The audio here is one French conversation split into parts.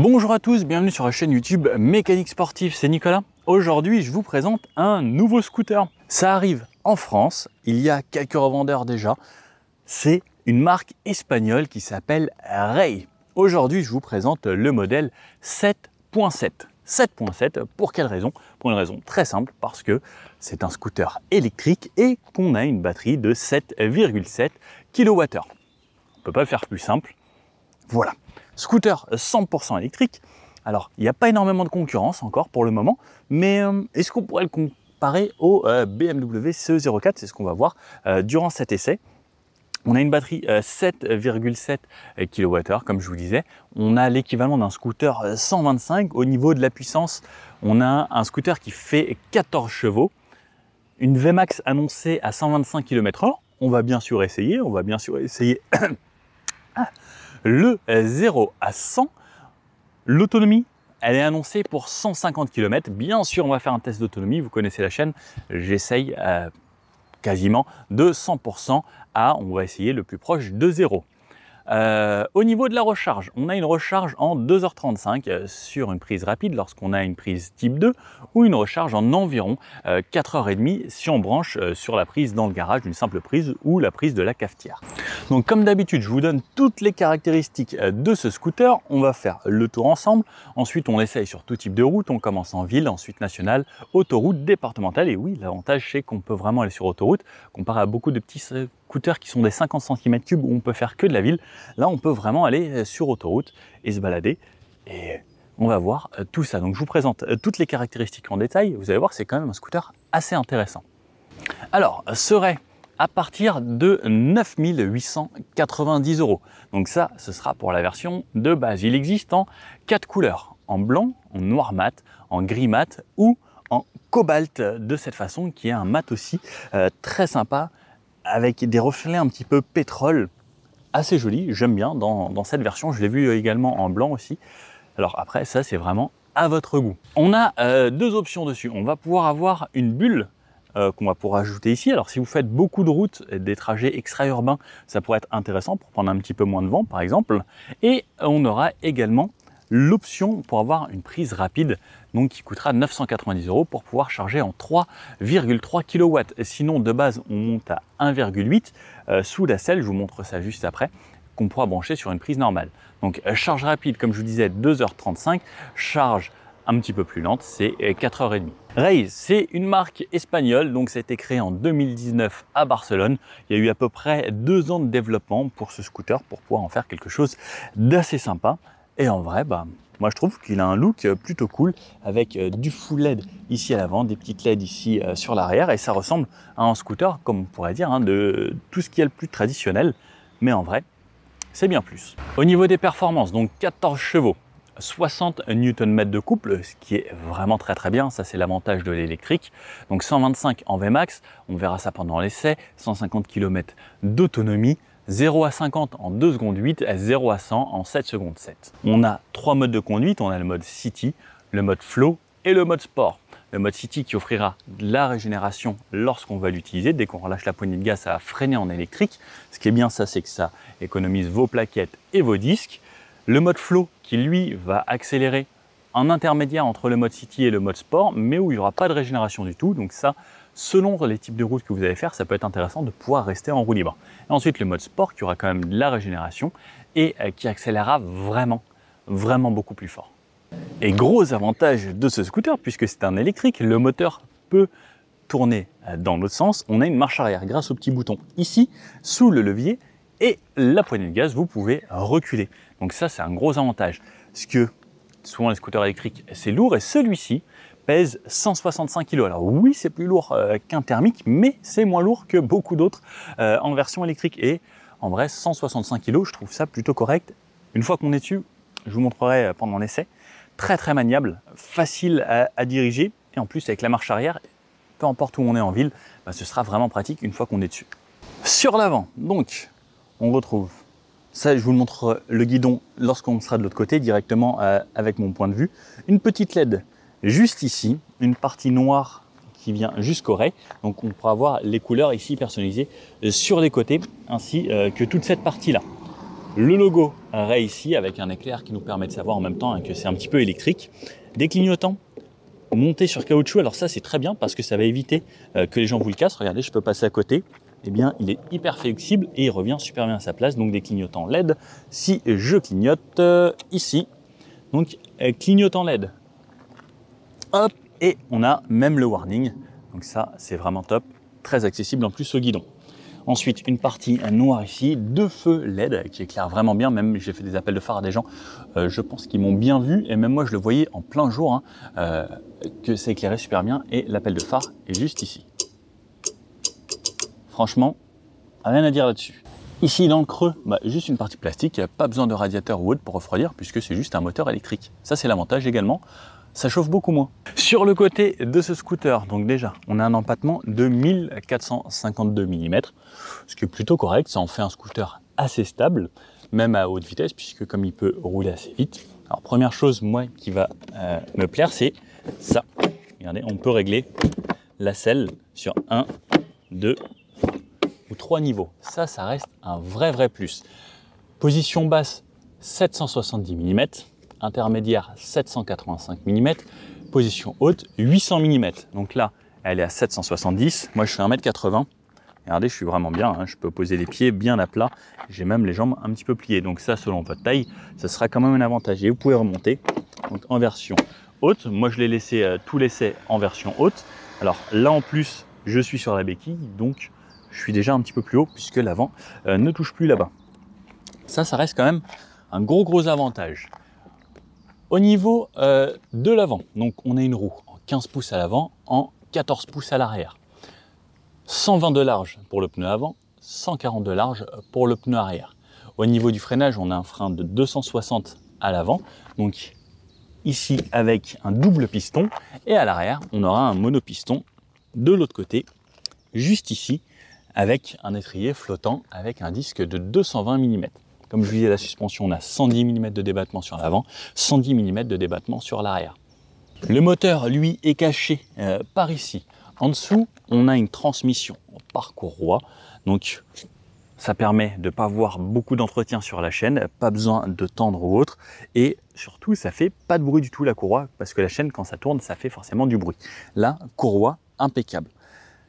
Bonjour à tous, bienvenue sur la chaîne YouTube Mécanique Sportive, c'est Nicolas. Aujourd'hui, je vous présente un nouveau scooter. Ça arrive en France, il y a quelques revendeurs déjà. C'est une marque espagnole qui s'appelle Rey. Aujourd'hui, je vous présente le modèle 7.7. 7.7, pour quelle raison? Pour une raison très simple, parce que c'est un scooter électrique et qu'on a une batterie de 7,7 kWh. On ne peut pas faire plus simple. Voilà, scooter 100% électrique. Alors, il n'y a pas énormément de concurrence encore pour le moment, mais est-ce qu'on pourrait le comparer au BMW CE04? C'est ce qu'on va voir durant cet essai. On a une batterie 7,7 kWh, comme je vous disais. On a l'équivalent d'un scooter 125. Au niveau de la puissance, on a un scooter qui fait 14 chevaux. Une Vmax annoncée à 125 km/h. On va bien sûr essayer, le 0 à 100, l'autonomie, elle est annoncée pour 150 km. Bien sûr, on va faire un test d'autonomie. Vous connaissez la chaîne. J'essaye quasiment de 100% à, on va essayer le plus proche de 0. Au niveau de la recharge, on a une recharge en 2h35 sur une prise rapide lorsqu'on a une prise type 2 ou une recharge en environ 4h30 si on branche sur la prise dans le garage, une simple prise ou la prise de la cafetière. Donc comme d'habitude, je vous donne toutes les caractéristiques de ce scooter. On va faire le tour ensemble. Ensuite, on l'essaye sur tout type de route. On commence en ville, ensuite nationale, autoroute, départementale. Et oui, l'avantage, c'est qu'on peut vraiment aller sur autoroute comparé à beaucoup de petits scooters qui sont des 50 cm3 où on peut faire que de la ville. Là, on peut vraiment aller sur autoroute et se balader et on va voir tout ça. Donc, je vous présente toutes les caractéristiques en détail. Vous allez voir, c'est quand même un scooter assez intéressant. Alors, serait à partir de 9 890 €. Donc ça, ce sera pour la version de base. Il existe en 4 couleurs, en blanc, en noir mat, en gris mat ou en cobalt de cette façon, qui est un mat aussi très sympa, avec des reflets un petit peu pétrole, assez joli, j'aime bien dans cette version. Je l'ai vu également en blanc aussi. Alors après, ça c'est vraiment à votre goût. On a deux options dessus. On va pouvoir avoir une bulle qu'on va pouvoir ajouter ici. Alors si vous faites beaucoup de routes, des trajets extra-urbains, ça pourrait être intéressant pour prendre un petit peu moins de vent par exemple. Et on aura également l'option pour avoir une prise rapide, donc qui coûtera 990 € pour pouvoir charger en 3,3 kW. Sinon de base on monte à 1,8 sous la selle, je vous montre ça juste après, qu'on pourra brancher sur une prise normale. Donc charge rapide, comme je vous disais, 2h35, charge un petit peu plus lente, c'est 4h30. Rey, c'est une marque espagnole, donc ça a été créé en 2019 à Barcelone. Il y a eu à peu près 2 ans de développement pour ce scooter, pour pouvoir en faire quelque chose d'assez sympa. Et en vrai, moi je trouve qu'il a un look plutôt cool, avec du full LED ici à l'avant, des petites LED ici sur l'arrière, et ça ressemble à un scooter, comme on pourrait dire, de tout ce qui est le plus traditionnel, mais en vrai, c'est bien plus. Au niveau des performances, donc 14 chevaux, 60 Nm de couple, ce qui est vraiment très bien, ça c'est l'avantage de l'électrique. Donc 125 en Vmax, on verra ça pendant l'essai, 150 km d'autonomie, 0 à 50 en 2 secondes 8, 0 à 100 en 7 secondes 7. On a 3 modes de conduite, on a le mode City, le mode Flow et le mode Sport. Le mode City qui offrira de la régénération lorsqu'on va l'utiliser. Dès qu'on relâche la poignée de gaz, ça va freiner en électrique. Ce qui est bien, ça, c'est que ça économise vos plaquettes et vos disques. Le mode Flow qui, lui, va accélérer en intermédiaire entre le mode City et le mode Sport, mais où il n'y aura pas de régénération du tout. Donc ça, selon les types de routes que vous allez faire, ça peut être intéressant de pouvoir rester en roue libre. Et ensuite, le mode Sport qui aura quand même de la régénération et qui accélérera vraiment beaucoup plus fort. Et gros avantage de ce scooter, puisque c'est un électrique, le moteur peut tourner dans l'autre sens. On a une marche arrière grâce au petit bouton ici, sous le levier, et la poignée de gaz, vous pouvez reculer. Donc ça, c'est un gros avantage. Parce que souvent les scooters électriques, c'est lourd, et celui-ci pèse 165 kg. Alors oui, c'est plus lourd qu'un thermique, mais c'est moins lourd que beaucoup d'autres en version électrique. Et en vrai, 165 kg, je trouve ça plutôt correct. Une fois qu'on est dessus, je vous montrerai pendant l'essai, très maniable, facile à diriger, et en plus avec la marche arrière, peu importe où on est en ville, ce sera vraiment pratique une fois qu'on est dessus. Sur l'avant, donc, on retrouve, ça je vous le montre le guidon lorsqu'on sera de l'autre côté, directement avec mon point de vue, une petite LED juste ici, une partie noire qui vient jusqu'au Rey, donc on pourra voir les couleurs ici personnalisées sur les côtés, ainsi que toute cette partie-là. Le logo Ray ici avec un éclair qui nous permet de savoir en même temps que c'est un petit peu électrique. Des clignotants montés sur caoutchouc, alors ça c'est très bien parce que ça va éviter que les gens vous le cassent. Regardez, je peux passer à côté. Eh bien, il est hyper flexible et il revient super bien à sa place. Donc des clignotants LED. Si je clignote ici, donc clignotant LED. Hop, et on a même le warning. Donc ça, c'est vraiment top. Très accessible en plus au guidon. Ensuite, une partie noire ici, 2 feux LED qui éclairent vraiment bien. Même j'ai fait des appels de phare à des gens, je pense qu'ils m'ont bien vu. Et même moi, je le voyais en plein jour, que ça éclairait super bien. Et l'appel de phare est juste ici. Franchement, rien à dire là-dessus. Ici, dans le creux, juste une partie plastique. Il n'y a pas besoin de radiateur ou autre pour refroidir puisque c'est juste un moteur électrique. Ça, c'est l'avantage également. Ça chauffe beaucoup moins. Sur le côté de ce scooter, donc déjà, on a un empattement de 1452 mm, ce qui est plutôt correct. Ça en fait un scooter assez stable, même à haute vitesse, puisque comme il peut rouler assez vite. Alors première chose, moi, qui va me plaire, c'est ça. Regardez, on peut régler la selle sur 1, 2 ou 3 niveaux. Ça reste un vrai plus. Position basse, 770 mm. Intermédiaire 785 mm, position haute 800 mm. Donc là, elle est à 770. Moi, je fais 1,80 m. Regardez, je suis vraiment bien. Je peux poser les pieds bien à plat. J'ai même les jambes un petit peu pliées. Donc ça, selon votre taille, ce sera quand même un avantage. Et vous pouvez remonter donc, en version haute. Moi, je l'ai laissé tout l'essai en version haute. Alors là, en plus, je suis sur la béquille. Donc, je suis déjà un petit peu plus haut puisque l'avant ne touche plus là-bas. Ça reste quand même un gros avantage. Au niveau de l'avant, donc on a une roue en 15 pouces à l'avant, en 14 pouces à l'arrière. 120 de large pour le pneu avant, 140 de large pour le pneu arrière. Au niveau du freinage, on a un frein de 260 à l'avant, donc ici avec un double piston, et à l'arrière, on aura un monopiston de l'autre côté, juste ici, avec un étrier flottant avec un disque de 220 mm. Comme je vous disais, la suspension, on a 110 mm de débattement sur l'avant, 110 mm de débattement sur l'arrière. Le moteur, lui, est caché par ici. En dessous, on a une transmission par courroie. Donc, ça permet de ne pas avoir beaucoup d'entretien sur la chaîne, pas besoin de tendre ou autre. Et surtout, ça fait pas de bruit du tout, la courroie, parce que la chaîne, quand ça tourne, ça fait forcément du bruit. Là, courroie impeccable.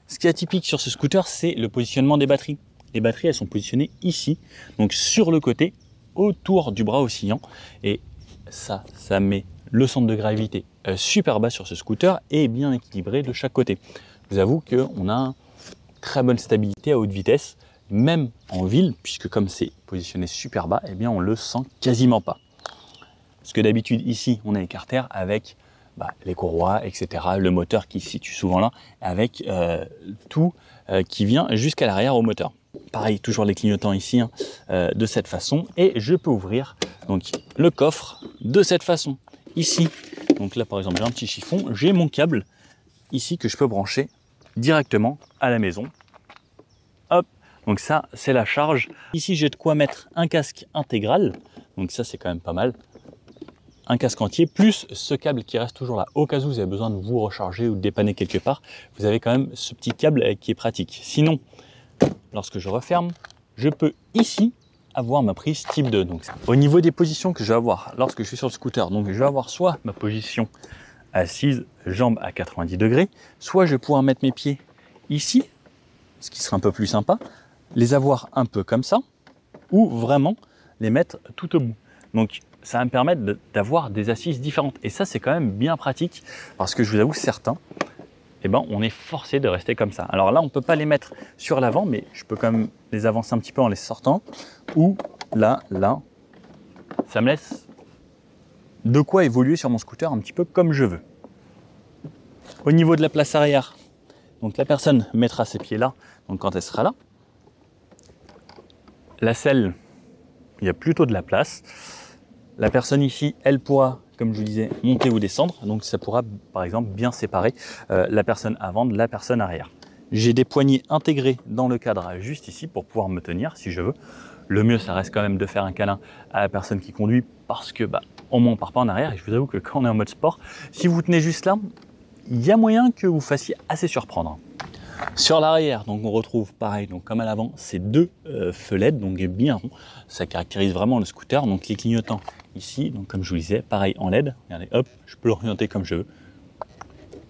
Ce qui est atypique sur ce scooter, c'est le positionnement des batteries. Les batteries, elles sont positionnées ici, donc sur le côté, autour du bras oscillant. Et ça met le centre de gravité super bas sur ce scooter et bien équilibré de chaque côté. Je vous avoue qu'on a une très bonne stabilité à haute vitesse, même en ville, puisque comme c'est positionné super bas, eh bien on le sent quasiment pas. Parce que d'habitude, ici, on a l'écarter avec les courroies, etc. Le moteur qui se situe souvent là, avec tout qui vient jusqu'à l'arrière au moteur. Pareil, toujours les clignotants ici, de cette façon. Et je peux ouvrir donc, le coffre de cette façon. Ici, donc là par exemple, j'ai un petit chiffon. J'ai mon câble ici que je peux brancher directement à la maison. Hop, donc ça, c'est la charge. Ici, j'ai de quoi mettre un casque intégral. Donc ça, c'est quand même pas mal. Un casque entier, plus ce câble qui reste toujours là. Au cas où vous avez besoin de vous recharger ou de dépanner quelque part, vous avez quand même ce petit câble qui est pratique. Sinon, lorsque je referme, je peux ici avoir ma prise type 2. Donc, au niveau des positions que je vais avoir lorsque je suis sur le scooter, donc je vais avoir soit ma position assise, jambes à 90 degrés, soit je vais pouvoir mettre mes pieds ici, ce qui serait un peu plus sympa, les avoir un peu comme ça, ou vraiment les mettre tout au bout. Donc ça va me permettre d'avoir des assises différentes. Et ça, c'est quand même bien pratique, parce que je vous avoue, certains, on est forcé de rester comme ça. Alors là, on ne peut pas les mettre sur l'avant, mais je peux quand même les avancer un petit peu en les sortant. Ou là, ça me laisse de quoi évoluer sur mon scooter un petit peu comme je veux. Au niveau de la place arrière, donc la personne mettra ses pieds là, donc quand elle sera là. La selle, il y a plutôt de la place. La personne ici, elle pourra, comme je vous disais, monter ou descendre. Donc ça pourra, par exemple, bien séparer la personne avant de la personne arrière. J'ai des poignées intégrées dans le cadre juste ici pour pouvoir me tenir si je veux. Le mieux, ça reste quand même de faire un câlin à la personne qui conduit parce que au moins on ne part pas en arrière. Et je vous avoue que quand on est en mode sport, si vous tenez juste là, il y a moyen que vous fassiez assez surprendre. Sur l'arrière, donc on retrouve pareil, donc comme à l'avant, ces deux feux LED, donc bien ronds. Ça caractérise vraiment le scooter. Donc les clignotants ici, donc comme je vous disais, pareil en LED. Regardez, hop, je peux l'orienter comme je veux.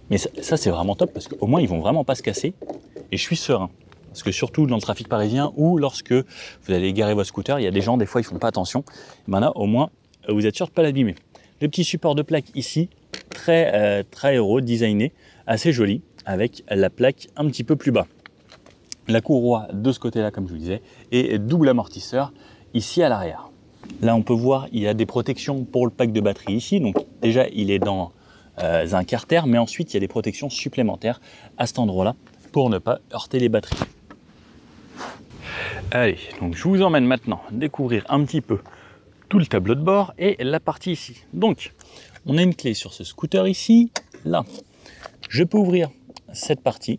Mais ça c'est vraiment top parce qu'au moins ils vont vraiment pas se casser et je suis serein. Parce que surtout dans le trafic parisien ou lorsque vous allez garer votre scooter, il y a des gens, des fois ils font pas attention. Et ben là au moins vous êtes sûr de pas l'abîmer. Le petit support de plaque ici, très aéro, designé, assez joli, avec la plaque un petit peu plus bas. La courroie de ce côté-là, comme je vous disais, et double amortisseur ici à l'arrière. Là, on peut voir, il y a des protections pour le pack de batterie ici. Donc déjà, il est dans un carter, mais ensuite, il y a des protections supplémentaires à cet endroit-là pour ne pas heurter les batteries. Allez, donc je vous emmène maintenant découvrir un petit peu tout le tableau de bord et la partie ici. Donc, on a une clé sur ce scooter ici. Là, je peux ouvrir cette partie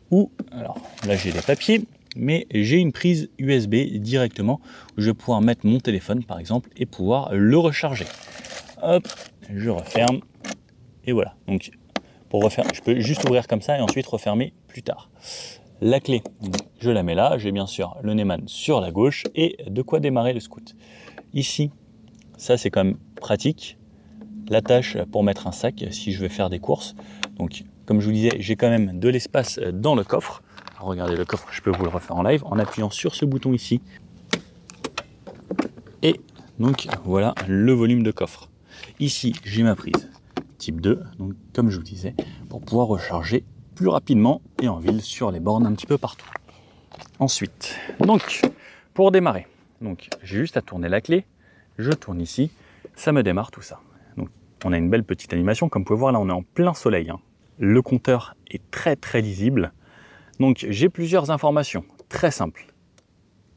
où, alors là j'ai des papiers, mais j'ai une prise USB directement où je vais pouvoir mettre mon téléphone par exemple et pouvoir le recharger. Hop, je referme et voilà. Donc pour refermer, je peux juste ouvrir comme ça et ensuite refermer plus tard. La clé, je la mets là, j'ai bien sûr le Neumann sur la gauche et de quoi démarrer le scoot. Ici, ça c'est quand même pratique. L'attache pour mettre un sac si je vais faire des courses. Donc comme je vous disais, j'ai quand même de l'espace dans le coffre. Alors, regardez le coffre, je peux vous le refaire en live en appuyant sur ce bouton ici. Et donc voilà le volume de coffre. Ici, j'ai ma prise type 2, donc comme je vous disais, pour pouvoir recharger plus rapidement et en ville sur les bornes un petit peu partout. Ensuite, donc pour démarrer, donc j'ai juste à tourner la clé, je tourne ici, ça me démarre tout ça. Donc on a une belle petite animation, comme vous pouvez voir là on est en plein soleil, hein. Le compteur est très lisible. Donc j'ai plusieurs informations très simples.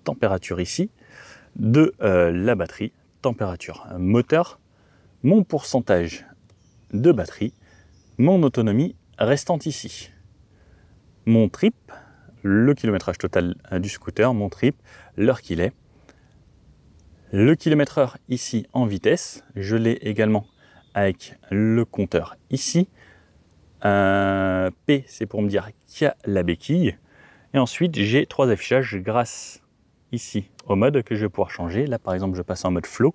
Température ici, de la batterie, température moteur, mon pourcentage de batterie, mon autonomie restante ici, mon trip, le kilométrage total du scooter, mon trip, l'heure qu'il est, le kilomètre-heure ici en vitesse, je l'ai également avec le compteur ici. P, c'est pour me dire qu'il y a la béquille. Et ensuite, j'ai trois affichages grâce ici au mode que je vais pouvoir changer. Là, par exemple, je passe en mode flow.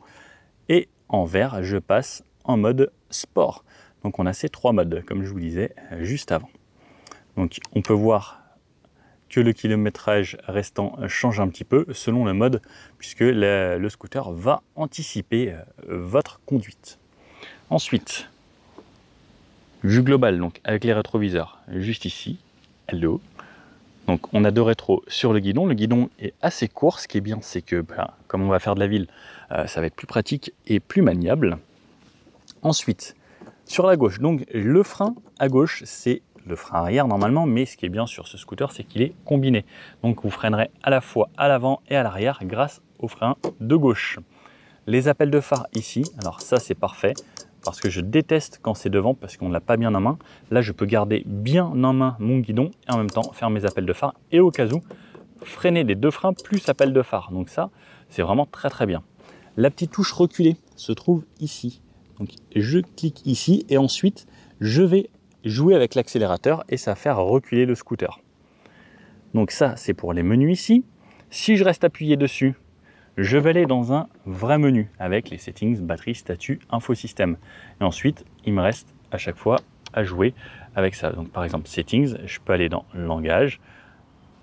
Et en vert, je passe en mode sport. Donc, on a ces trois modes, comme je vous disais juste avant. Donc, on peut voir que le kilométrage restant change un petit peu selon le mode, puisque le scooter va anticiper votre conduite. Ensuite, vue globale, donc avec les rétroviseurs juste ici, hello. Donc on a deux rétros sur le guidon est assez court, ce qui est bien c'est que comme on va faire de la ville, ça va être plus pratique et plus maniable. Ensuite, sur la gauche, donc le frein à gauche, c'est le frein arrière normalement, mais ce qui est bien sur ce scooter, c'est qu'il est combiné. Donc vous freinerez à la fois à l'avant et à l'arrière grâce au frein de gauche. Les appels de phare ici, alors ça c'est parfait, parce que je déteste quand c'est devant parce qu'on ne l'a pas bien en main. Là, je peux garder bien en main mon guidon et en même temps faire mes appels de phare et au cas où, freiner des deux freins plus appels de phare. Donc ça, c'est vraiment très bien. La petite touche reculée se trouve ici. Donc je clique ici et ensuite, je vais jouer avec l'accélérateur et ça va faire reculer le scooter. Donc ça, c'est pour les menus ici. Si je reste appuyé dessus, je vais aller dans un vrai menu avec les settings, batterie, statut, infosystème. Et ensuite, il me reste à chaque fois à jouer avec ça. Donc par exemple, settings, je peux aller dans langage,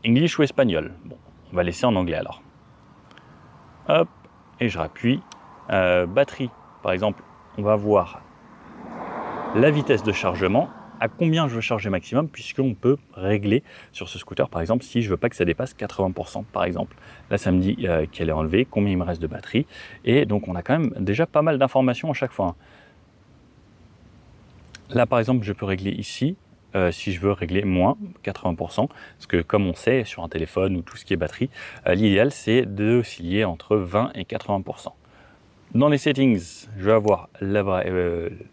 English ou espagnol. Bon, on va laisser en anglais alors. Hop, et je rappuie. Batterie, par exemple, on va voir la vitesse de chargement, à combien je veux charger maximum, puisqu'on peut régler sur ce scooter, par exemple, si je veux pas que ça dépasse 80%, par exemple. Là, ça me dit qu'elle est enlevée, combien il me reste de batterie, et donc on a quand même déjà pas mal d'informations à chaque fois. Là, par exemple, je peux régler ici, si je veux régler moins 80%, parce que comme on sait, sur un téléphone ou tout ce qui est batterie, l'idéal, c'est d'osciller entre 20 et 80%. Dans les settings, je vais avoir la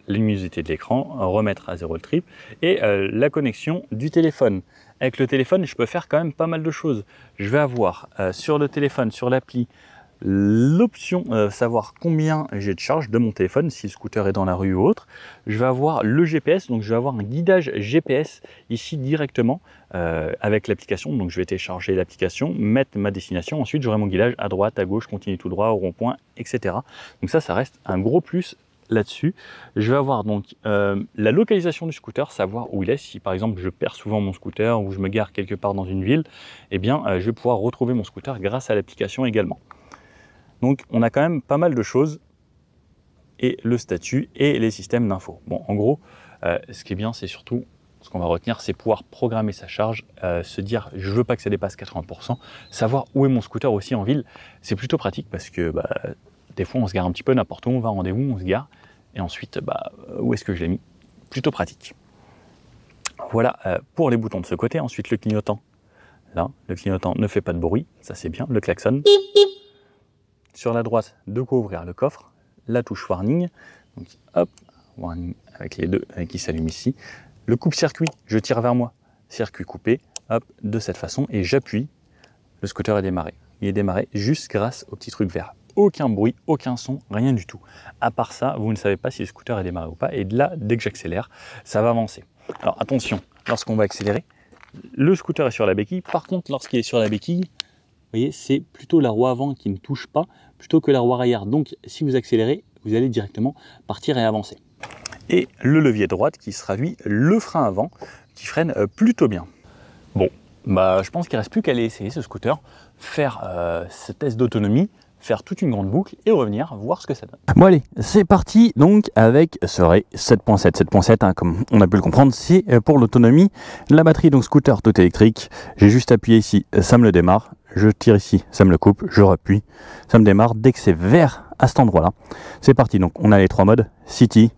luminosité de l'écran, remettre à 0 le trip et la connexion du téléphone. Avec le téléphone, je peux faire quand même pas mal de choses. Je vais avoir sur le téléphone, sur l'appli, l'option savoir combien j'ai de charge de mon téléphone, si le scooter est dans la rue ou autre. Je vais avoir le GPS, donc je vais avoir un guidage GPS ici directement avec l'application. Donc je vais télécharger l'application, mettre ma destination, ensuite j'aurai mon guidage à droite, à gauche, continue tout droit, au rond-point, etc. Donc ça reste un gros plus là-dessus. Je vais avoir donc la localisation du scooter, savoir où il est. Si par exemple je perds souvent mon scooter ou je me gare quelque part dans une ville, eh bien je vais pouvoir retrouver mon scooter grâce à l'application également. Donc on a quand même pas mal de choses, et le statut et les systèmes d'infos. Bon, en gros, ce qui est bien, c'est surtout ce qu'on va retenir, c'est pouvoir programmer sa charge, se dire je veux pas que ça dépasse 80%, savoir où est mon scooter aussi en ville. C'est plutôt pratique parce que des fois on se gare un petit peu n'importe où, on va à rendez-vous, on se gare, et ensuite où est-ce que je l'ai mis? Plutôt pratique. Voilà pour les boutons de ce côté. Ensuite le clignotant, là, le clignotant ne fait pas de bruit, ça c'est bien, le klaxon. Sur la droite, de quoi ouvrir le coffre, la touche warning, donc hop, warning avec les deux qui s'allument ici. Le coupe-circuit, je tire vers moi, circuit coupé, hop, de cette façon, et j'appuie, le scooter est démarré. Il est démarré juste grâce au petit truc vert. Aucun bruit, aucun son, rien du tout. À part ça, vous ne savez pas si le scooter est démarré ou pas, et de là, dès que j'accélère, ça va avancer. Alors attention, lorsqu'on va accélérer, le scooter est sur la béquille. Par contre, lorsqu'il est sur la béquille, vous voyez, c'est plutôt la roue avant qui ne touche pas, plutôt que la roue arrière. Donc, si vous accélérez, vous allez directement partir et avancer. Et le levier droite qui sera, lui, le frein avant, qui freine plutôt bien. Bon, je pense qu'il ne reste plus qu'à aller essayer ce scooter, faire ce test d'autonomie, faire toute une grande boucle et revenir voir ce que ça donne. Bon allez, c'est parti donc avec ce Ray 7.7. 7.7, hein, comme on a pu le comprendre, c'est pour l'autonomie. La batterie, donc scooter tout électrique, j'ai juste appuyé ici, ça me le démarre. Je tire ici, ça me le coupe, je rappuie, ça me démarre. Dès que c'est vert à cet endroit-là, c'est parti. Donc on a les trois modes, City,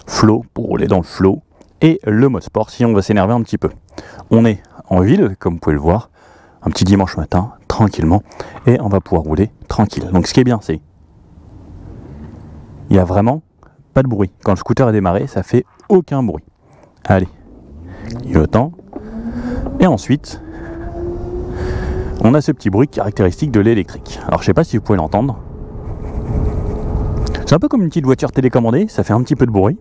Flow pour rouler dans le flow, et le mode sport si on veut s'énerver un petit peu. On est en ville, comme vous pouvez le voir, un petit dimanche matin, tranquillement, et on va pouvoir rouler tranquille. Donc ce qui est bien, c'est il n'y a vraiment pas de bruit. Quand le scooter est démarré, ça fait aucun bruit. Allez, il le temps. Et ensuite, on a ce petit bruit caractéristique de l'électrique. Alors je ne sais pas si vous pouvez l'entendre. C'est un peu comme une petite voiture télécommandée, ça fait un petit peu de bruit.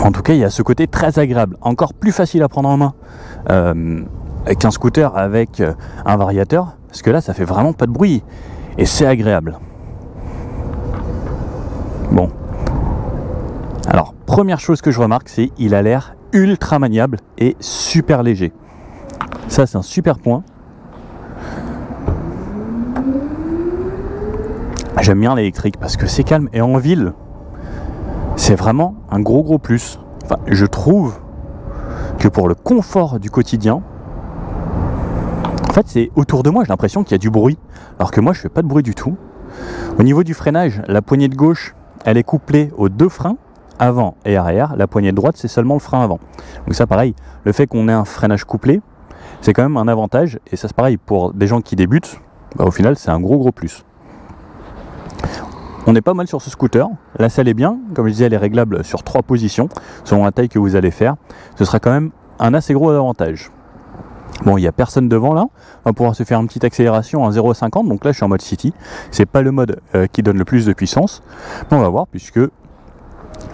En tout cas, il y a ce côté très agréable, encore plus facile à prendre en main qu'un scooter avec un variateur, parce que là, ça fait vraiment pas de bruit et c'est agréable. Bon. Alors, première chose que je remarque, c'est qu'il a l'air ultra maniable et super léger. Ça, c'est un super point. J'aime bien l'électrique parce que c'est calme et en ville, c'est vraiment un gros plus. Enfin, je trouve que pour le confort du quotidien, en fait, c'est autour de moi, j'ai l'impression qu'il y a du bruit, alors que moi, je fais pas de bruit du tout. Au niveau du freinage, la poignée de gauche, elle est couplée aux deux freins, avant et arrière. La poignée de droite, c'est seulement le frein avant. Donc ça, pareil, le fait qu'on ait un freinage couplé, c'est quand même un avantage. Et ça, c'est pareil, pour des gens qui débutent, au final, c'est un gros plus. On est pas mal sur ce scooter. La selle est bien, comme je disais, elle est réglable sur 3 positions, selon la taille que vous allez faire. Ce sera quand même un assez gros avantage. Bon, il n'y a personne devant là, on va pouvoir se faire une petite accélération à 0,50, donc là je suis en mode City. C'est pas le mode qui donne le plus de puissance, mais on va voir puisque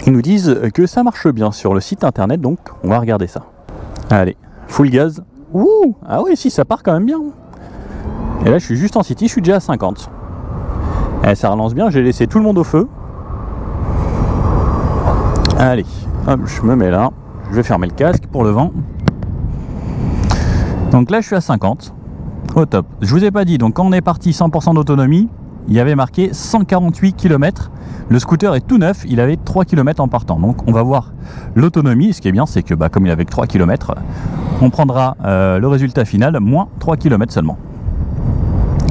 ils nous disent que ça marche bien sur le site internet, donc on va regarder ça. Allez, full gaz. Ouh, ah oui, si, ça part quand même bien. Et là je suis juste en City, je suis déjà à 50. Et ça relance bien, j'ai laissé tout le monde au feu. Allez, hop, je me mets là, je vais fermer le casque pour le vent. Donc là je suis à 50, au top. Je vous ai pas dit, donc quand on est parti 100% d'autonomie, il y avait marqué 148 km. Le scooter est tout neuf, il avait 3 km en partant. Donc on va voir l'autonomie. Ce qui est bien, c'est que comme il avait que 3 km, on prendra le résultat final, moins 3 km seulement.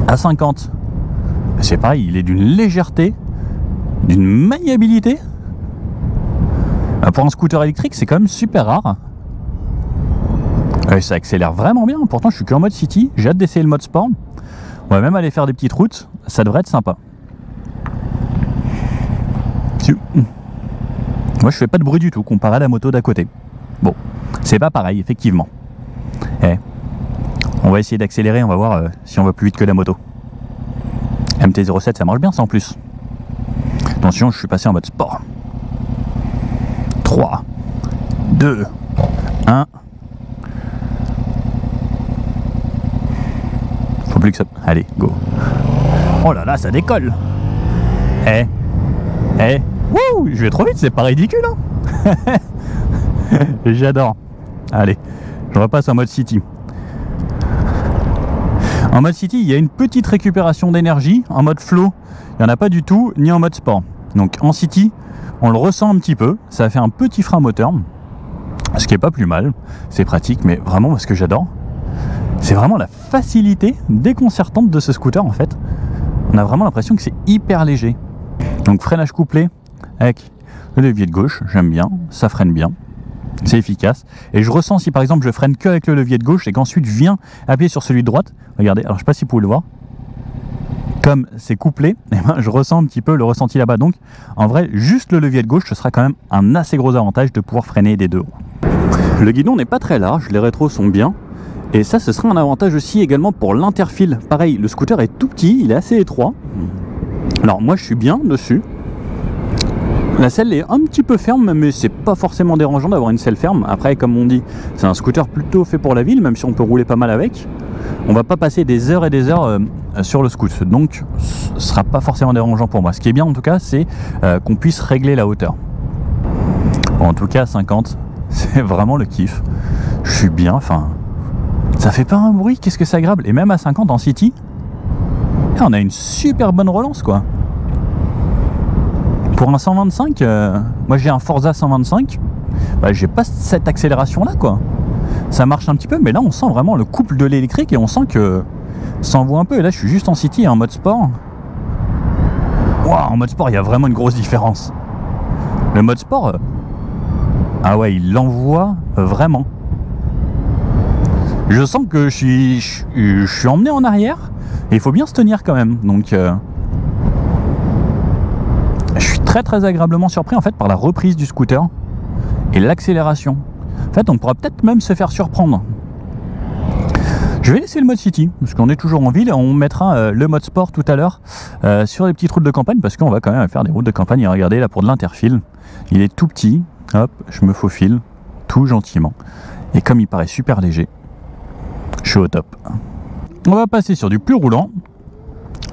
À 50, c'est pareil, il est d'une légèreté, d'une maniabilité. Pour un scooter électrique, c'est quand même super rare. Ça accélère vraiment bien. Pourtant, je suis qu'en mode City. J'ai hâte d'essayer le mode sport. On va même aller faire des petites routes. Ça devrait être sympa. Moi, je fais pas de bruit du tout comparé à la moto d'à côté. Bon, c'est pas pareil, effectivement. On va essayer d'accélérer. On va voir si on va plus vite que la moto. MT-07 ça marche bien ça en plus. Attention, je suis passé en mode sport. 3, 2, 1. Faut plus que ça... Allez, go. Oh là là, ça décolle. Wouh, je vais trop vite, c'est pas ridicule hein. J'adore. Allez, je repasse en mode city. En mode city, il y a une petite récupération d'énergie. En mode flow, il n'y en a pas du tout, ni en mode sport. Donc en city, on le ressent un petit peu. Ça fait un petit frein moteur, ce qui est pas plus mal. C'est pratique, mais vraiment, ce que j'adore, c'est vraiment la facilité déconcertante de ce scooter en fait. On a vraiment l'impression que c'est hyper léger. Donc freinage couplé avec le levier de gauche, j'aime bien, ça freine bien. C'est efficace. Et je ressens si par exemple je freine que avec le levier de gauche et qu'ensuite je viens appuyer sur celui de droite. Regardez, alors je sais pas si vous pouvez le voir. Comme c'est couplé, eh ben, je ressens un petit peu le ressenti là-bas. Donc en vrai, juste le levier de gauche, ce sera quand même un assez gros avantage de pouvoir freiner des deux roues. Le guidon n'est pas très large, les rétros sont bien. Et ça, ce sera un avantage aussi également pour l'interfile. Pareil, le scooter est tout petit, il est assez étroit. Alors moi je suis bien dessus. La selle est un petit peu ferme, mais c'est pas forcément dérangeant d'avoir une selle ferme. Après, comme on dit, c'est un scooter plutôt fait pour la ville, même si on peut rouler pas mal avec. On va pas passer des heures et des heures sur le scooter, donc ce sera pas forcément dérangeant pour moi. Ce qui est bien en tout cas, c'est qu'on puisse régler la hauteur. Bon, en tout cas, 50, c'est vraiment le kiff. Je suis bien, enfin, ça fait pas un bruit, qu'est-ce que c'est agréable. Et même à 50 en city, on a une super bonne relance quoi. Pour un 125, moi j'ai un Forza 125, bah, j'ai pas cette accélération là quoi. Ça marche un petit peu, mais là on sent vraiment le couple de l'électrique et on sent que ça envoie un peu. Et là je suis juste en city en mode sport. Wow, en mode sport il y a vraiment une grosse différence. Le mode sport, ah ouais, il l'envoie vraiment. Je sens que je suis emmené en arrière et il faut bien se tenir quand même. Donc je suis très agréablement surpris en fait par la reprise du scooter et l'accélération. En fait, on pourra peut-être même se faire surprendre. Je vais laisser le mode city parce qu'on est toujours en ville. On mettra le mode sport tout à l'heure sur les petites routes de campagne parce qu'on va quand même faire des routes de campagne. Et regardez là pour de l'interfile, il est tout petit. Hop, je me faufile tout gentiment. Et comme il paraît super léger, je suis au top. On va passer sur du plus roulant.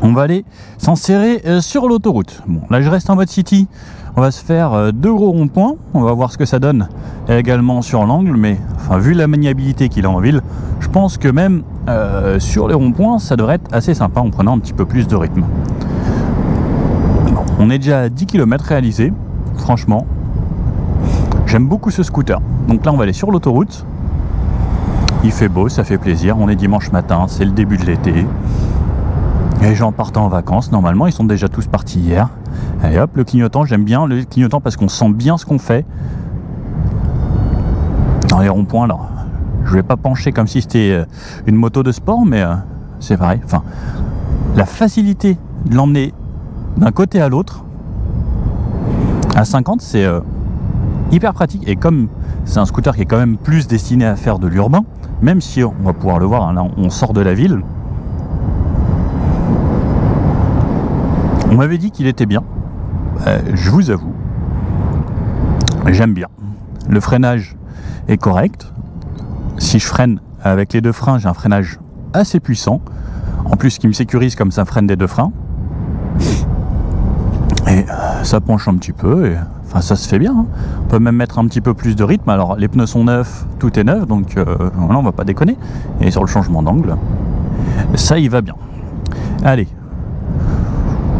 On va aller s'insérer sur l'autoroute. Bon, là je reste en mode city. On va se faire 2 gros ronds-points. On va voir ce que ça donne également sur l'angle. Mais enfin, vu la maniabilité qu'il a en ville, je pense que même sur les ronds-points, ça devrait être assez sympa en prenant un petit peu plus de rythme. Bon, on est déjà à 10 km réalisés. Franchement, j'aime beaucoup ce scooter. Donc là, on va aller sur l'autoroute. Il fait beau, ça fait plaisir. On est dimanche matin, c'est le début de l'été. Les gens partent en vacances, normalement ils sont déjà tous partis hier. Allez hop, le clignotant, j'aime bien le clignotant parce qu'on sent bien ce qu'on fait. Dans les ronds-points, alors, je vais pas pencher comme si c'était une moto de sport, mais c'est pareil. Enfin, la facilité de l'emmener d'un côté à l'autre, à 50, c'est hyper pratique. Et comme c'est un scooter qui est quand même plus destiné à faire de l'urbain, même si on va pouvoir le voir, hein, là on sort de la ville. On m'avait dit qu'il était bien, je vous avoue, j'aime bien. Le freinage est correct. Si je freine avec les 2 freins, j'ai un freinage assez puissant. En plus, qui me sécurise comme ça freine des 2 freins. Et ça penche un petit peu, et enfin ça se fait bien. Hein. On peut même mettre un petit peu plus de rythme. Alors les pneus sont neufs, tout est neuf, donc voilà, on va pas déconner. Et sur le changement d'angle, ça y va bien. Allez.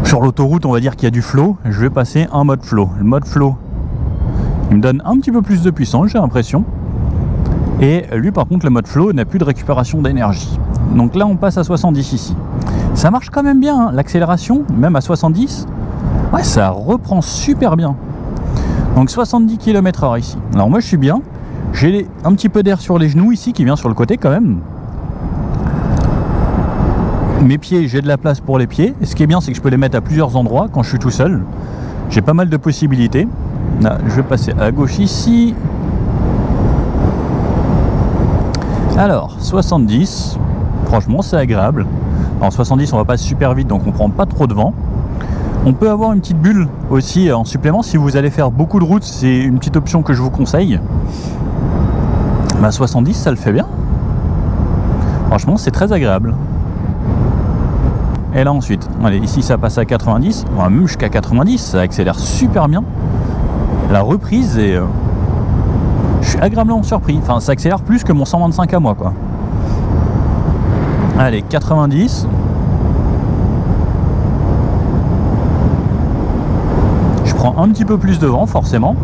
Sur l'autoroute, on va dire qu'il y a du flow. Je vais passer en mode flow. Le mode flow, il me donne un petit peu plus de puissance, j'ai l'impression. Et lui, par contre, le mode flow n'a plus de récupération d'énergie. Donc là, on passe à 70 ici. Ça marche quand même bien, hein. L'accélération, même à 70, ouais, ça reprend super bien. Donc 70 km/h ici. Alors moi, je suis bien. J'ai un petit peu d'air sur les genoux ici, qui vient sur le côté quand même. Mes pieds, j'ai de la place pour les pieds. Et ce qui est bien, c'est que je peux les mettre à plusieurs endroits quand je suis tout seul. J'ai pas mal de possibilités. Là, je vais passer à gauche ici. Alors, 70. Franchement, c'est agréable. En 70 on va pas super vite donc on prend pas trop de vent. On peut avoir une petite bulle aussi en supplément si vous allez faire beaucoup de routes, c'est une petite option que je vous conseille. 70 ça le fait bien. Franchement c'est très agréable. Et là ensuite, allez, ici ça passe à 90, même jusqu'à 90, ça accélère super bien. La reprise est... je suis agréablement surpris, enfin ça accélère plus que mon 125 à moi quoi. Allez, 90. Je prends un petit peu plus de vent forcément.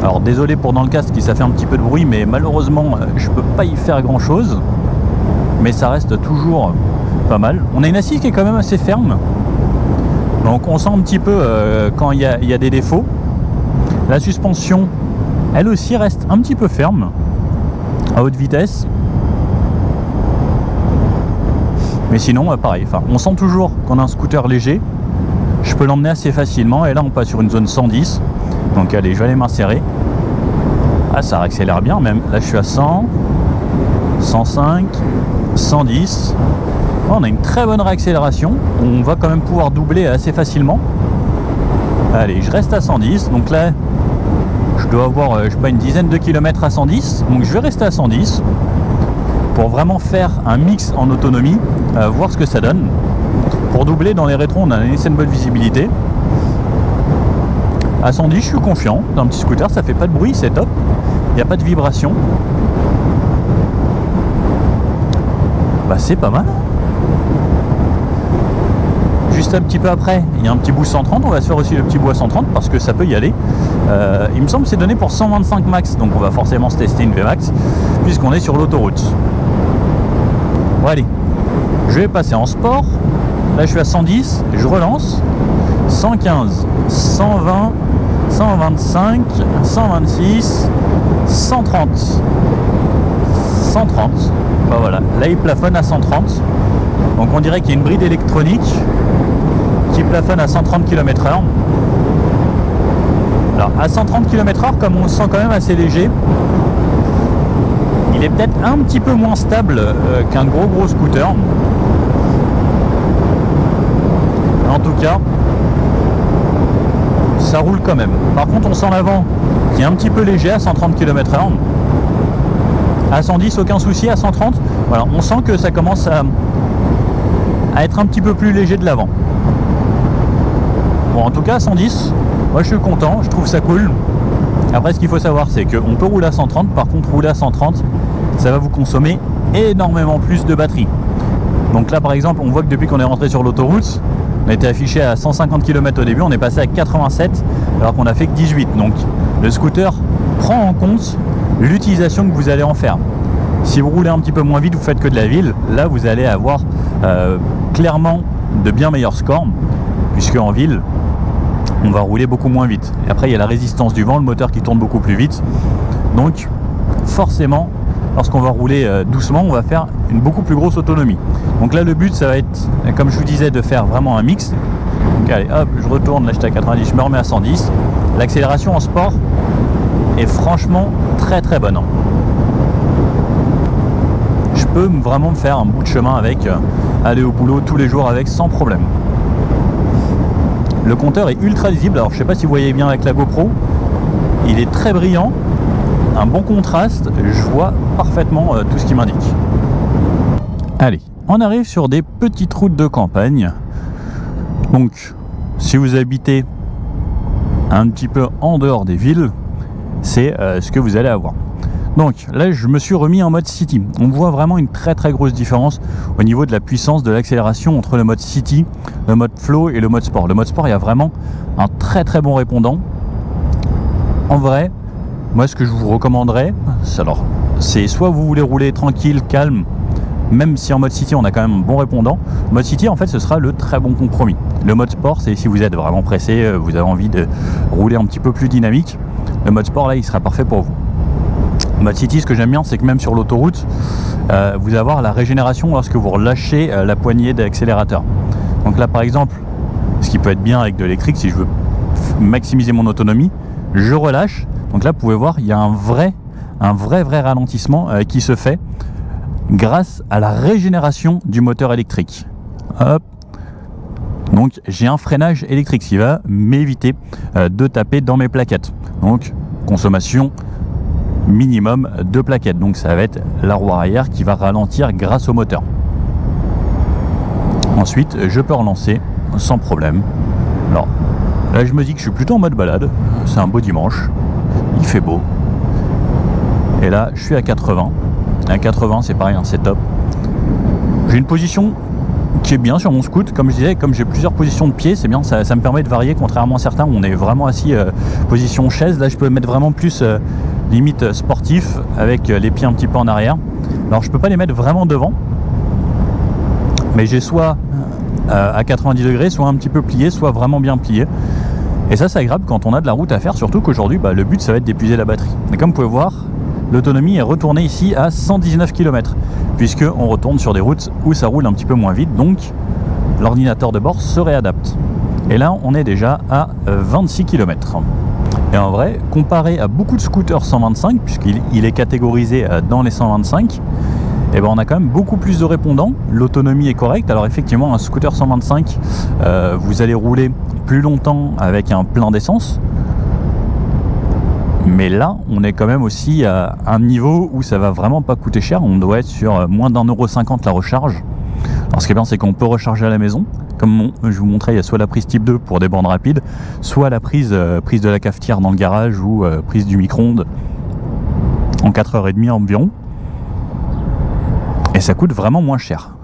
Alors désolé pour dans le casque si ça fait un petit peu de bruit, mais malheureusement je peux pas y faire grand chose. Mais ça reste toujours pas mal. On a une assise qui est quand même assez ferme. Donc on sent un petit peu quand il y a des défauts. La suspension, elle aussi reste un petit peu ferme à haute vitesse. Mais sinon, pareil, enfin, on sent toujours qu'on a un scooter léger. Je peux l'emmener assez facilement. Et là, on passe sur une zone 110. Donc allez, je vais aller m'insérer. Ah, ça accélère bien même. Là, je suis à 100, 105, 110. On a une très bonne réaccélération. On va quand même pouvoir doubler assez facilement. Allez, je reste à 110. Donc là, je dois avoir, je sais pas, une dizaine de kilomètres à 110. Donc je vais rester à 110 pour vraiment faire un mix en autonomie, voir ce que ça donne. Pour doubler dans les rétros, on a laissé une bonne visibilité. À 110, je suis confiant. Dans un petit scooter, ça fait pas de bruit, c'est top. Il n'y a pas de vibration. Bah c'est pas mal. Juste un petit peu après, il y a un petit bout 130. On va se faire aussi le petit bout à 130 parce que ça peut y aller. Il me semble que c'est donné pour 125 max. Donc on va forcément se tester une VMAX puisqu'on est sur l'autoroute. Bon allez, je vais passer en sport. Là je suis à 110, je relance. 115, 120, 125, 126, 130. 130. Bah voilà, là il plafonne à 130. Donc on dirait qu'il y a une bride électronique qui plafonne à 130 km/h. Alors à 130 km/h, comme on le sent quand même assez léger, il est peut-être un petit peu moins stable qu'un gros scooter. En tout cas, ça roule quand même. Par contre, on sent l'avant qui est un petit peu léger à 130 km/h. À 110, aucun souci. À 130, voilà, on sent que ça commence à être un petit peu plus léger de l'avant. Bon, en tout cas, à 110, moi je suis content, je trouve ça cool. Après, ce qu'il faut savoir, c'est qu'on peut rouler à 130. Par contre, rouler à 130, ça va vous consommer énormément plus de batterie. Donc là, par exemple, on voit que depuis qu'on est rentré sur l'autoroute, on était affiché à 150 km au début, on est passé à 87 alors qu'on a fait que 18. Donc le scooter prend en compte l'utilisation que vous allez en faire. Si vous roulez un petit peu moins vite, vous faites que de la ville, là vous allez avoir clairement de bien meilleurs scores, puisque en ville on va rouler beaucoup moins vite. Et après il y a la résistance du vent, le moteur qui tourne beaucoup plus vite. Donc forcément, lorsqu'on va rouler doucement, on va faire une beaucoup plus grosse autonomie. Donc là le but ça va être, comme je vous disais, de faire vraiment un mix. Donc allez hop, je retourne, là j'étais à 90, je me remets à 110. L'accélération en sport est franchement très bonne. Je peux vraiment me faire un bout de chemin avec, aller au boulot tous les jours avec sans problème. Le compteur est ultra lisible, alors je sais pas si vous voyez bien avec la GoPro, il est très brillant, un bon contraste, je vois parfaitement tout ce qui m'indique. Allez, on arrive sur des petites routes de campagne. Donc, si vous habitez un petit peu en dehors des villes, c'est ce que vous allez avoir. Donc là, je me suis remis en mode City. On voit vraiment une très grosse différence au niveau de la puissance de l'accélération entre le mode City, le mode Flow et le mode Sport. Le mode Sport, il y a vraiment un très bon répondant. En vrai, moi, ce que je vous recommanderais, c'est soit vous voulez rouler tranquille, calme, même si en mode City on a quand même un bon répondant. Le mode City, en fait, ce sera le très bon compromis. Le mode Sport, c'est si vous êtes vraiment pressé, vous avez envie de rouler un petit peu plus dynamique, le mode Sport là il sera parfait pour vous. Le mode City, ce que j'aime bien, c'est que même sur l'autoroute, vous allez avoir la régénération lorsque vous relâchez la poignée d'accélérateur. Donc là par exemple, ce qui peut être bien avec de l'électrique, si je veux maximiser mon autonomie, je relâche. Donc là vous pouvez voir, il y a un vrai ralentissement qui se fait grâce à la régénération du moteur électrique. Hop. Donc j'ai un freinage électrique, ce qui va m'éviter de taper dans mes plaquettes. Donc consommation minimum de plaquettes. Donc ça va être la roue arrière qui va ralentir grâce au moteur. Ensuite, je peux relancer sans problème. Alors là, je me dis que je suis plutôt en mode balade. C'est un beau dimanche. Il fait beau. Et là, je suis à 80. À 80, c'est pareil, hein, c'est top. J'ai une position qui est bien sur mon scoot. Comme je disais, comme j'ai plusieurs positions de pied, c'est bien. Ça me permet de varier, contrairement à certains où on est vraiment assis position chaise. Là, je peux mettre vraiment plus limite sportif avec les pieds un petit peu en arrière. Alors, je peux pas les mettre vraiment devant. Mais j'ai soit à 90 degrés, soit un petit peu plié, soit vraiment bien plié. Et ça, c'est agréable quand on a de la route à faire, surtout qu'aujourd'hui, le but, ça va être d'épuiser la batterie. Et comme vous pouvez voir, l'autonomie est retournée ici à 119 km, puisqu'on retourne sur des routes où ça roule un petit peu moins vite, donc l'ordinateur de bord se réadapte. Et là, on est déjà à 26 km. Et en vrai, comparé à beaucoup de scooters 125, puisqu'il est catégorisé dans les 125, et ben on a quand même beaucoup plus de répondants, l'autonomie est correcte. Alors effectivement, un scooter 125, vous allez rouler plus longtemps avec un plein d'essence, mais là on est quand même aussi à un niveau où ça va vraiment pas coûter cher. On doit être sur moins d'1,50 € la recharge. Alors ce qui est bien, c'est qu'on peut recharger à la maison, comme je vous montrais. Il y a soit la prise type 2 pour des bornes rapides, soit la prise de la cafetière dans le garage, ou prise du micro-ondes en 4h30 environ. Et ça coûte vraiment moins cher.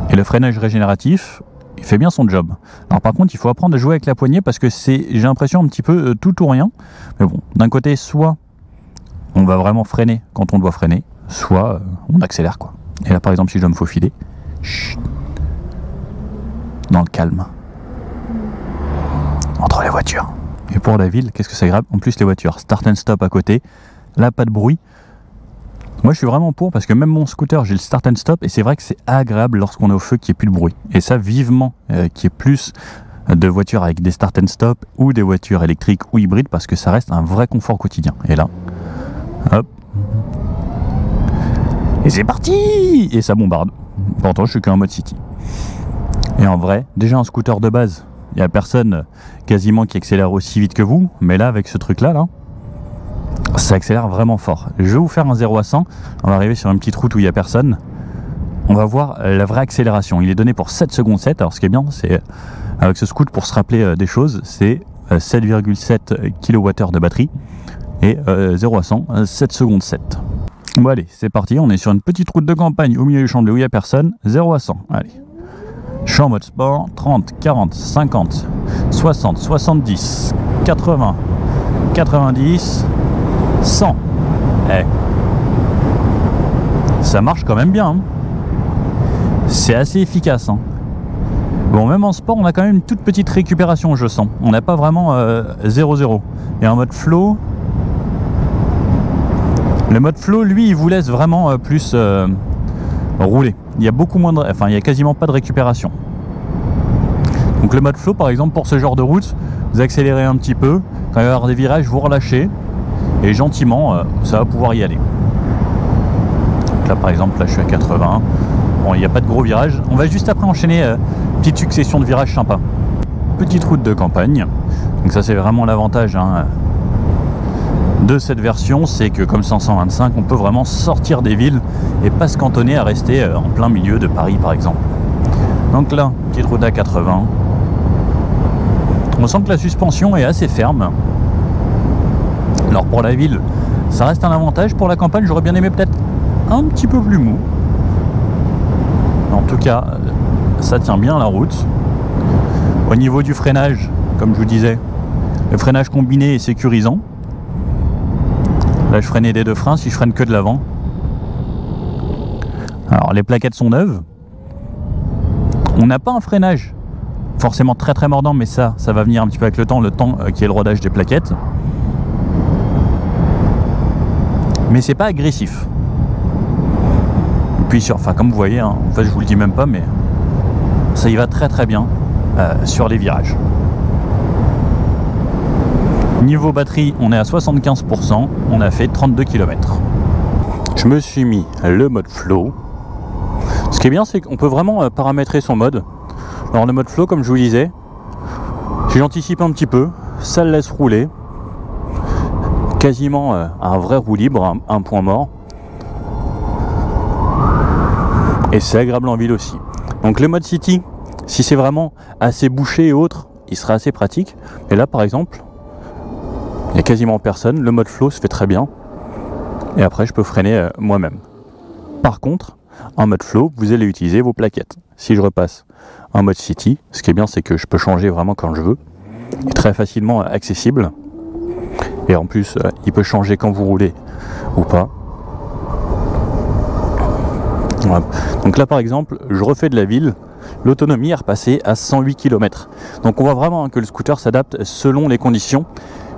Et le freinage régénératif, il fait bien son job. Alors par contre, il faut apprendre à jouer avec la poignée, parce que c'est, j'ai l'impression, un petit peu tout ou rien. Mais bon, d'un côté, soit on va vraiment freiner quand on doit freiner, soit on accélère, quoi. Et là, par exemple, si je dois me faufiler, chut, dans le calme, entre les voitures. Et pour la ville, qu'est-ce que c'est agréable. En plus, les voitures start and stop à côté, là, pas de bruit. Moi je suis vraiment pour, parce que même mon scooter, j'ai le start and stop, et c'est vrai que c'est agréable lorsqu'on est au feu qu'il n'y ait plus de bruit. Et ça, vivement qu'il y ait plus de voitures avec des start and stop, ou des voitures électriques ou hybrides, parce que ça reste un vrai confort quotidien. Et là, hop, et c'est parti. Et ça bombarde. Pourtant je suis qu'en mode city. Et en vrai, déjà un scooter de base, il n'y a personne quasiment qui accélère aussi vite que vous, mais là avec ce truc là, ça accélère vraiment fort. Je vais vous faire un 0 à 100. On va arriver sur une petite route où il n'y a personne. On va voir la vraie accélération. Il est donné pour 7 secondes 7. Alors ce qui est bien, c'est avec ce scoot, pour se rappeler des choses, c'est 7,7 kWh de batterie. Et 0 à 100, 7 secondes 7. Bon allez, c'est parti. On est sur une petite route de campagne au milieu du champ bleu où il n'y a personne. 0 à 100. Allez. Je suis en mode sport. 30, 40, 50, 60, 70, 80, 90... 100. Ça marche quand même bien, hein. C'est assez efficace, hein. Bon, même en sport, on a quand même une toute petite récupération, je sens. On n'a pas vraiment 0-0. Et en mode flow, le mode flow, lui, il vous laisse vraiment plus rouler. Il y a beaucoup moins de... Enfin, il n'y a quasiment pas de récupération. Donc le mode flow, par exemple, pour ce genre de route, vous accélérez un petit peu. Quand il va y avoir des virages, vous relâchez. Et gentiment, ça va pouvoir y aller. Donc là, par exemple, là, je suis à 80. Bon, il n'y a pas de gros virages. On va juste après enchaîner petite succession de virages sympas. Petite route de campagne. Donc ça, c'est vraiment l'avantage de cette version, c'est que comme c'est en 125, on peut vraiment sortir des villes et pas se cantonner à rester en plein milieu de Paris, par exemple. Donc là, petite route à 80. On sent que la suspension est assez ferme. Alors pour la ville, ça reste un avantage. Pour la campagne, j'aurais bien aimé peut-être un petit peu plus mou. En tout cas, ça tient bien la route. Au niveau du freinage, comme je vous disais, le freinage combiné est sécurisant. Là, je freinais des deux freins, si je freine que de l'avant. Alors les plaquettes sont neuves. On n'a pas un freinage forcément très très mordant, mais ça va venir un petit peu avec le temps qui est le rodage des plaquettes. Mais c'est pas agressif. Et puis enfin comme vous voyez, hein, en fait je vous le dis même pas, mais ça y va très très bien sur les virages. Niveau batterie, on est à 75%, on a fait 32 km. Je me suis mis le mode flow. Ce qui est bien, c'est qu'on peut vraiment paramétrer son mode. Alors le mode flow, comme je vous disais, si j'anticipe un petit peu, ça le laisse rouler. Quasiment un vrai roue libre, un point mort. Et c'est agréable en ville aussi. Donc le mode city, si c'est vraiment assez bouché et autres, il sera assez pratique. Et là par exemple, il n'y a quasiment personne. Le mode flow se fait très bien. Et après je peux freiner moi-même. Par contre, en mode flow, vous allez utiliser vos plaquettes. Si je repasse en mode city, ce qui est bien, c'est que je peux changer vraiment quand je veux. Il est très facilement accessible. Et en plus, il peut changer quand vous roulez ou pas. Voilà. Donc là, par exemple, je refais de la ville. L'autonomie est repassée à 108 km. Donc on voit vraiment que le scooter s'adapte selon les conditions.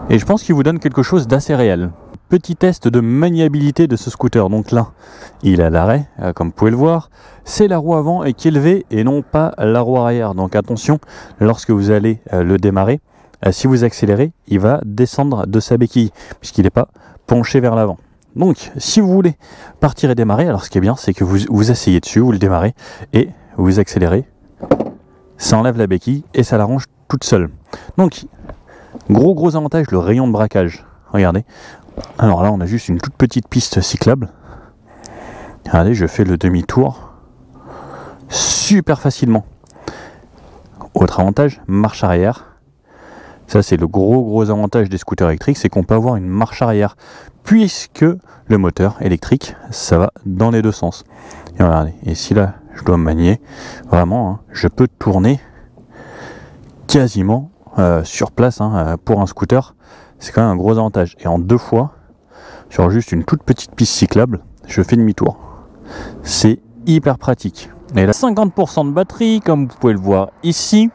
Et je pense qu'il vous donne quelque chose d'assez réel. Petit test de maniabilité de ce scooter. Donc là, il est à l'arrêt, comme vous pouvez le voir. C'est la roue avant qui est levée et non pas la roue arrière. Donc attention, lorsque vous allez le démarrer, si vous accélérez, il va descendre de sa béquille, puisqu'il n'est pas penché vers l'avant. Donc, si vous voulez partir et démarrer, alors ce qui est bien, c'est que vous asseyez dessus, vous le démarrez, et vous accélérez. Ça enlève la béquille et ça l'arrange toute seule. Donc, gros avantage, le rayon de braquage. Regardez. Alors là, on a juste une toute petite piste cyclable. Regardez, je fais le demi-tour. Super facilement. Autre avantage, marche arrière. Ça, c'est le gros avantage des scooters électriques, c'est qu'on peut avoir une marche arrière, puisque le moteur électrique, ça va dans les deux sens. Et regardez, et si là, je dois me manier, vraiment, hein, je peux tourner quasiment sur place pour un scooter. C'est quand même un gros avantage. Et en 2 fois, sur juste une toute petite piste cyclable, je fais demi-tour. C'est hyper pratique. Et là, 50% de batterie, comme vous pouvez le voir ici.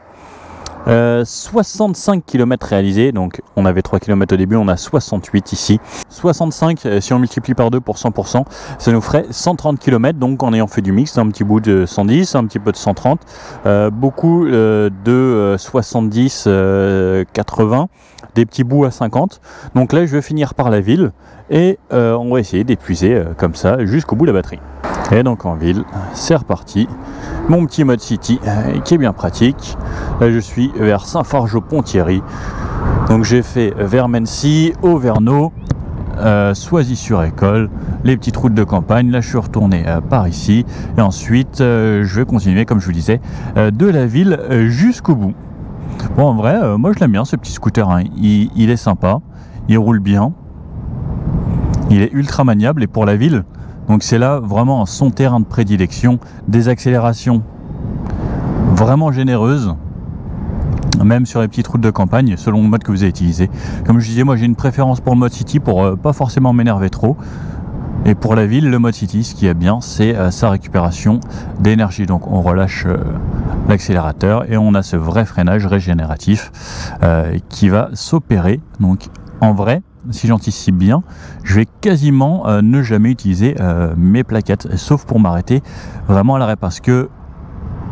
65 km réalisés, donc on avait 3 km au début, on a 68 ici. 65, si on multiplie par 2 pour 100%, ça nous ferait 130 km, donc en ayant fait du mix, un petit bout de 110, un petit peu de 130, beaucoup de 70, 80, des petits bouts à 50. Donc là, je vais finir par la ville et on va essayer d'épuiser comme ça jusqu'au bout de la batterie. Et donc en ville, c'est reparti. Mon petit mode city qui est bien pratique. Là je suis vers Saint-Fargeau-Pont-Thierry. Donc j'ai fait vers Mency, Auvergnat, Soisy-sur-École, les petites routes de campagne. Là je suis retourné par ici. Et ensuite je vais continuer, comme je vous disais, de la ville jusqu'au bout. Bon, en vrai, moi je l'aime bien ce petit scooter. Hein. Il est sympa, il roule bien. Il est ultra maniable et pour la ville. Donc c'est là vraiment son terrain de prédilection, des accélérations vraiment généreuses, même sur les petites routes de campagne, selon le mode que vous avez utilisé. Comme je disais, moi j'ai une préférence pour le mode city pour pas forcément m'énerver trop. Et pour la ville, le mode city, ce qui est bien, c'est sa récupération d'énergie. Donc on relâche l'accélérateur et on a ce vrai freinage régénératif qui va s'opérer. Donc en vrai, si j'anticipe bien, je vais quasiment ne jamais utiliser mes plaquettes, sauf pour m'arrêter vraiment à l'arrêt, parce que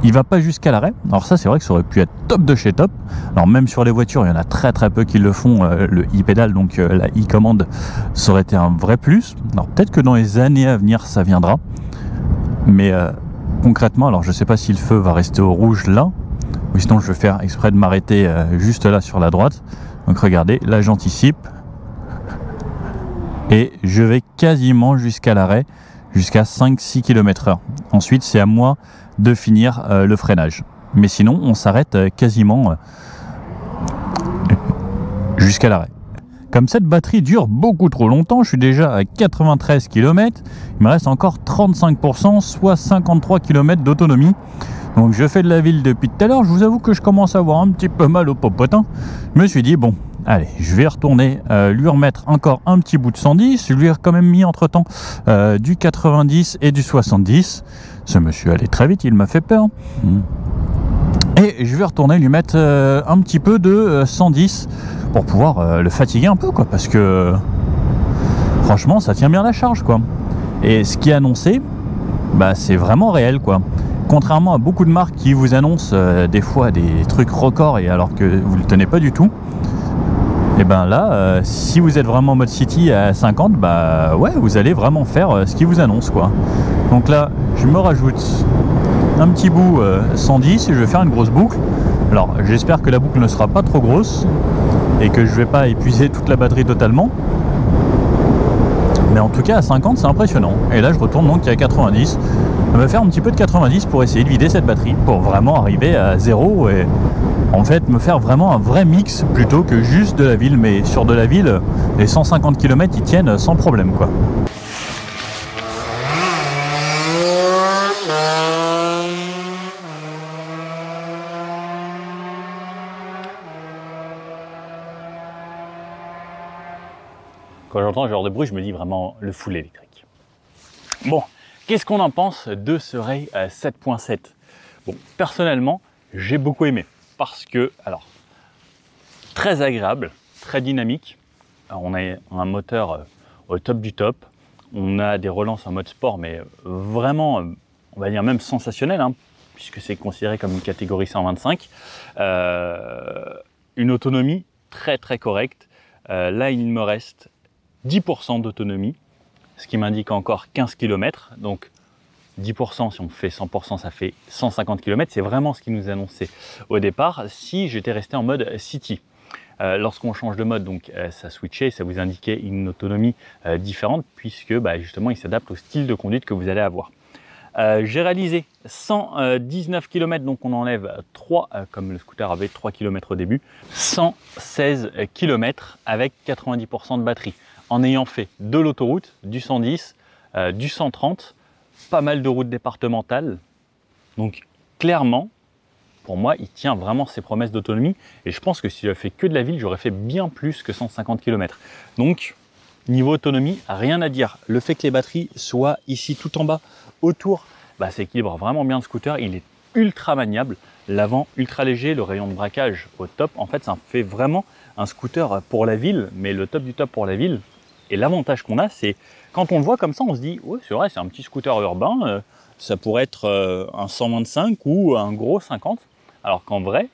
il va pas jusqu'à l'arrêt. Alors ça, c'est vrai que ça aurait pu être top de chez top. Alors même sur les voitures, il y en a très peu qui le font, le e-pédale, donc la e-commande, ça aurait été un vrai plus. Alors peut-être que dans les années à venir, ça viendra. Mais concrètement, alors je sais pas si le feu va rester au rouge là, ou sinon je vais faire exprès de m'arrêter juste là sur la droite. Donc regardez, là j'anticipe. Et je vais quasiment jusqu'à l'arrêt, jusqu'à 5-6 km/h. Ensuite, c'est à moi de finir le freinage. Mais sinon, on s'arrête quasiment jusqu'à l'arrêt. Comme cette batterie dure beaucoup trop longtemps, je suis déjà à 93 km, il me reste encore 35%, soit 53 km d'autonomie. Donc je fais de la ville depuis tout à l'heure, je vous avoue que je commence à avoir un petit peu mal au popotin. Je me suis dit, bon, allez, je vais retourner lui remettre encore un petit bout de 110. Je lui ai quand même mis entre temps du 90 et du 70. Ce monsieur allait très vite, il m'a fait peur. Et je vais retourner lui mettre un petit peu de 110 pour pouvoir le fatiguer un peu, quoi, parce que franchement, ça tient bien la charge, quoi. Et ce qui est annoncé, bah, c'est vraiment réel, quoi. Contrairement à beaucoup de marques qui vous annoncent des fois des trucs records et alors que vous ne le tenez pas du tout. Et ben là, si vous êtes vraiment en mode city à 50, bah ouais, vous allez vraiment faire ce qu'ils vous annoncent, quoi. Donc là, je je me rajoute un petit bout 110 et je vais faire une grosse boucle. Alors j'espère que la boucle ne sera pas trop grosse et que je ne vais pas épuiser toute la batterie totalement. Mais en tout cas à 50 c'est impressionnant. Et là je retourne donc à 90. Je vais faire un petit peu de 90 pour essayer de vider cette batterie, pour vraiment arriver à 0 et en fait me faire vraiment un vrai mix plutôt que juste de la ville. Mais sur de la ville, les 150 km ils tiennent sans problème quoi. Quand j'entends ce genre de bruit, je me dis vraiment le full électrique. Bon, qu'est-ce qu'on en pense de ce Ray 7.7? Bon, personnellement, j'ai beaucoup aimé parce que, alors, très agréable, très dynamique. Alors, on a un moteur au top du top. On a des relances en mode sport, mais vraiment, on va dire même sensationnel, hein, puisque c'est considéré comme une catégorie 125. Une autonomie très très correcte. Là, il me reste 10% d'autonomie, ce qui m'indique encore 15 km. Donc 10%, si on fait 100%, ça fait 150 km. C'est vraiment ce qui nous annonçait au départ si j'étais resté en mode City. Lorsqu'on change de mode, donc ça switchait, ça vous indiquait une autonomie différente puisque justement il s'adapte au style de conduite que vous allez avoir. J'ai réalisé 119 km, donc on enlève 3, comme le scooter avait 3 km au début, 116 km avec 90% de batterie, en ayant fait de l'autoroute, du 110, du 130, pas mal de routes départementales. Donc clairement, pour moi, il tient vraiment ses promesses d'autonomie. Et je pense que si j'avais fait que de la ville, j'aurais fait bien plus que 150 km. Donc, niveau autonomie, rien à dire. Le fait que les batteries soient ici tout en bas, autour, ça équilibre vraiment bien le scooter. Il est ultra maniable. L'avant ultra léger, le rayon de braquage au top. En fait, ça fait vraiment un scooter pour la ville, mais le top du top pour la ville. Et l'avantage qu'on a, c'est quand on le voit comme ça, on se dit, ouais, c'est vrai, c'est un petit scooter urbain. Ça pourrait être un 125 ou un gros 50. Alors qu'en vrai,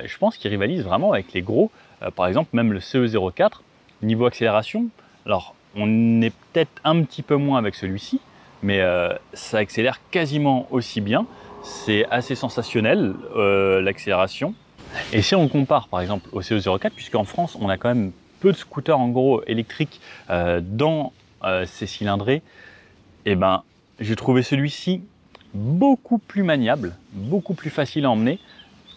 je pense qu'il rivalise vraiment avec les gros. Par exemple, même le CE04, niveau accélération, alors on est peut-être un petit peu moins avec celui-ci, mais ça accélère quasiment aussi bien. C'est assez sensationnel, l'accélération. Et si on compare par exemple au CE04, puisqu'en France, on a quand même peu de scooters en gros électriques dans ces cylindrés, et j'ai trouvé celui-ci beaucoup plus maniable, beaucoup plus facile à emmener.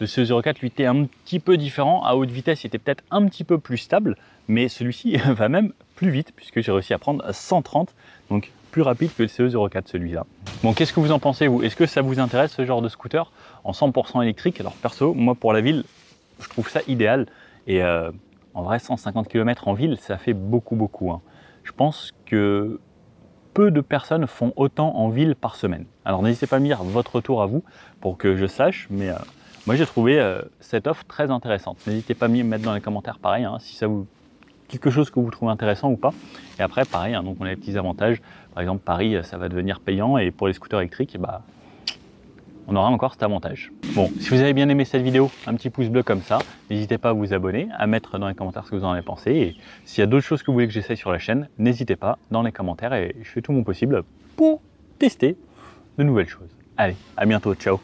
Le CE04 lui était un petit peu différent, à haute vitesse il était peut-être un petit peu plus stable, mais celui-ci va même plus vite puisque j'ai réussi à prendre 130, donc plus rapide que le CE04 celui-là. Bon, qu'est-ce que vous en pensez vous? Est-ce que ça vous intéresse ce genre de scooter en 100% électrique? Alors perso, moi pour la ville, je trouve ça idéal et en vrai 150 km en ville ça fait beaucoup hein. Je pense que peu de personnes font autant en ville par semaine. Alors n'hésitez pas à me dire votre retour à vous pour que je sache, mais moi j'ai trouvé cette offre très intéressante. N'hésitez pas à me mettre dans les commentaires pareil, hein, si ça vous quelque chose que vous trouvez intéressant ou pas. Et après pareil, hein, donc on a les petits avantages. Par exemple Paris ça va devenir payant et pour les scooters électriques, on aura encore cet avantage. Bon, si vous avez bien aimé cette vidéo, un petit pouce bleu comme ça. N'hésitez pas à vous abonner, à mettre dans les commentaires ce que vous en avez pensé. Et s'il y a d'autres choses que vous voulez que j'essaye sur la chaîne, n'hésitez pas dans les commentaires et je fais tout mon possible pour tester de nouvelles choses. Allez, à bientôt, ciao!